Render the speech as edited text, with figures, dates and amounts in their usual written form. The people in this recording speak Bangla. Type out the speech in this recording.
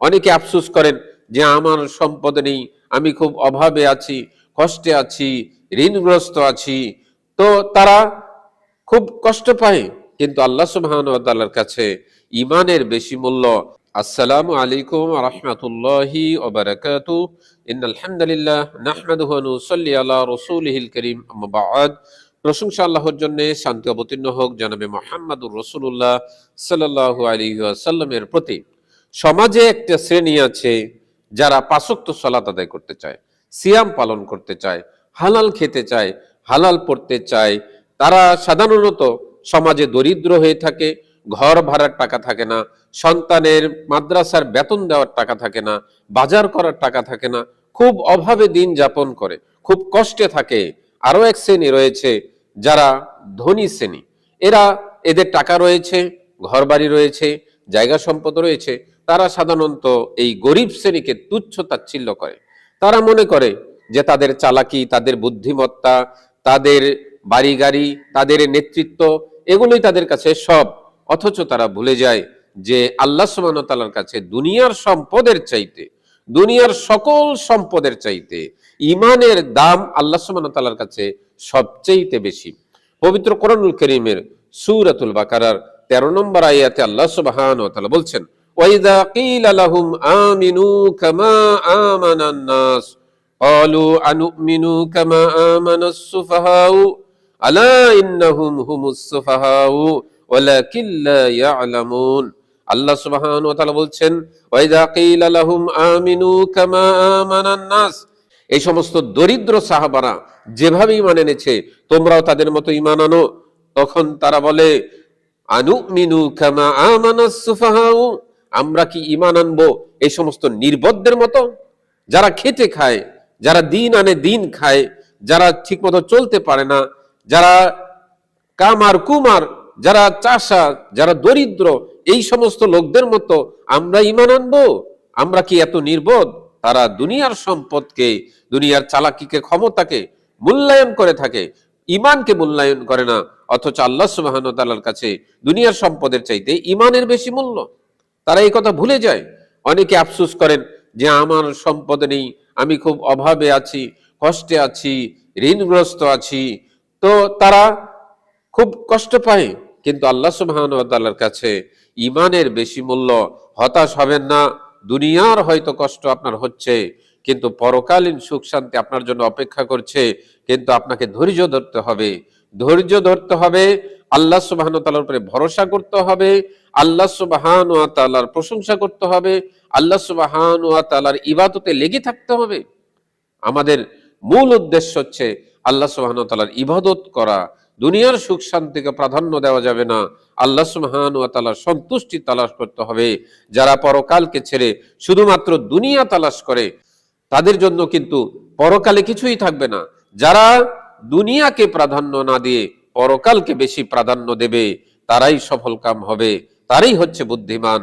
অনেকে আফসোস করেন যে আমার সম্পদ নেই, আমি খুব অভাবে আছি, কষ্টে আছি, ঋণগ্রস্ত আছি। তো তারা খুব কষ্ট পায়, কিন্তু আল্লাহ সুবহানাহু ওয়া তাআলার কাছে ঈমানের বেশি মূল্য। আসসালামু আলাইকুম ওয়া রাহমাতুল্লাহি ওয়া বারাকাতুহু। ইন্নাল হামদুলিল্লাহ নাহমাদুহু ওয়া নুসাল্লি আলা রাসূলিহিল কারীম, আম্মা বা'দ। প্রশংসা আল্লাহর জন্য, শান্তি অবতীর্ণ হোক জনাবে মুহাম্মদুর রাসূলুল্লাহ সাল্লাল্লাহু আলাইহি ওয়াসাল্লামের প্রতি। সমাজে একটা শ্রেণী আছে যারা পাঁচ ওয়াক্ত সালাত আদায় করতে চায়, সিয়াম পালন করতে চায়, হালাল খেতে চায়, হালাল পড়তে চায়। তারা সাধারণত সমাজে দরিদ্র হয়ে থাকে, ঘর ভাড়ার টাকা থাকে না, সন্তানের মাদ্রাসার বেতন দেওয়ার টাকা থাকে না, বাজার করার টাকা থাকে না, খুব অভাবে দিন যাপন করে, খুব কষ্টে থাকে। আরো এক শ্রেণী রয়েছে যারা ধনী শ্রেণী। এদের টাকা রয়েছে, ঘরবাড়ি রয়েছে, জায়গা সম্পদ রয়েছে। তারা সাধারণত এই গরিব শ্রেণীকে তুচ্ছ তাচ্ছিল্য করে। তারা মনে করে যে তাদের চালাকি, তাদের বুদ্ধিমত্তা, তাদের বাড়ি গাড়ি, তাদের নেতৃত্ব, এগুলোই তাদের কাছে সব। অথচ তারা ভুলে যায় যে আল্লাহ সুবহানাহু ওয়া তাআলার কাছে দুনিয়ার সম্পদের চাইতে, দুনিয়ার সকল সম্পদের চাইতে ঈমানের দাম আল্লাহ সুবহানাহু ওয়া তাআলার কাছে সবচেয়ে বেশি। পবিত্র কোরআনুল কারীমের সূরাতুল বাকারার 13 নম্বর আয়াতে আল্লাহ সুবহানাহু ওয়া তাআলা বলছেন, ওয়াইযা কিলা লাহুম আমিনু কামা আমানান নাস ক্বালু আনুমিনু কামা আমানাস সুফাহাউ আলা ইন্নাহুম হুমুস সুফাহাউ ওয়ালাকিন লা ইয়ালামুন। আল্লাহ সুবহানাহু ওয়া তাআলা বলছেন, ওয়াইযা কিলা লাহুম আমিনু কামা আমানান নাস, এই সমস্ত দরিদ্র সাহাবারা যেভাবে ঈমান এনেছে তোমরাও তাদের মতো ঈমান আনো। তখন তারা বলে, আনুমিনু কামা আমানাস সুফাহাউ, আমরা কি ঈমান আনবো এই সমস্ত নির্বোধদের মতো, যারা খেটে খায়, যারা দিন আনে দিন খায়, যারা ঠিকমতো চলতে পারে না, যারা কামার কুমার, যারা চাষা, যারা দরিদ্র, এই সমস্ত লোকদের মতো আমরা ঈমান আনবো? আমরা কি এত নির্বোধ? তারা দুনিয়ার সম্পদকে, দুনিয়ার চালাকিকে, ক্ষমতাকে মূল্যায়ন করে থাকে, ঈমানকে মূল্যায়ন করে না। অথচ আল্লাহ সুবহানাহু ওয়া তাআলার কাছে দুনিয়ার সম্পদের চাইতে ঈমানের বেশি মূল্য। তারা এই কথা ভুলে যায়। অনেকে আফসোস করেন যে আমার সম্পদ নেই, আমি খুব অভাবে আছি, কষ্টে আছি, ঋণগ্রস্ত আছি। তো তারা খুব কষ্ট পায়, কিন্তু আল্লাহ সুবহানাহু ওয়া তাআলার কাছে ঈমানের বেশি মূল্য। হতাশ হবেন না। দুনিয়ার হয়তো কষ্ট আপনার হচ্ছে, কিন্তু পরকালীন সুখ শান্তি আপনার জন্য অপেক্ষা করছে। কিন্তু আপনাকে ধৈর্য ধরতে হবে, ধৈর্য ধরতে হবে, আল্লাহ সুবহানাহু ওয়া তাআলার উপরে ভরসা করতে হবে, আল্লাহ সুবহানাহু ওয়া তাআলার প্রশংসা করতে হবে, আল্লাহ সুবহানাহু ওয়া তাআলার ইবাদতে লেগে থাকতে হবে। আমাদের মূল উদ্দেশ্য হচ্ছে আল্লাহ সুবহানাহু ওয়া তাআলার ইবাদত করা। দুনিয়ার সুখ শান্তিকে প্রাধান্য দেওয়া যাবে না, আল্লাহ সুবহানাহু ওয়া তাআলার সন্তুষ্টি তালাশ করতে হবে। যারা পরকালকে ছেড়ে শুধুমাত্র দুনিয়া তালাশ করে, তাদের জন্য কিন্তু পরকালে কিছুই থাকবে না। যারা দুনিয়াকে প্রাধান্য না দিয়ে পরকালকে বেশি প্রাধান্য দেবে, তারাই সফল কাম হবে, তারাই হচ্ছে বুদ্ধিমান।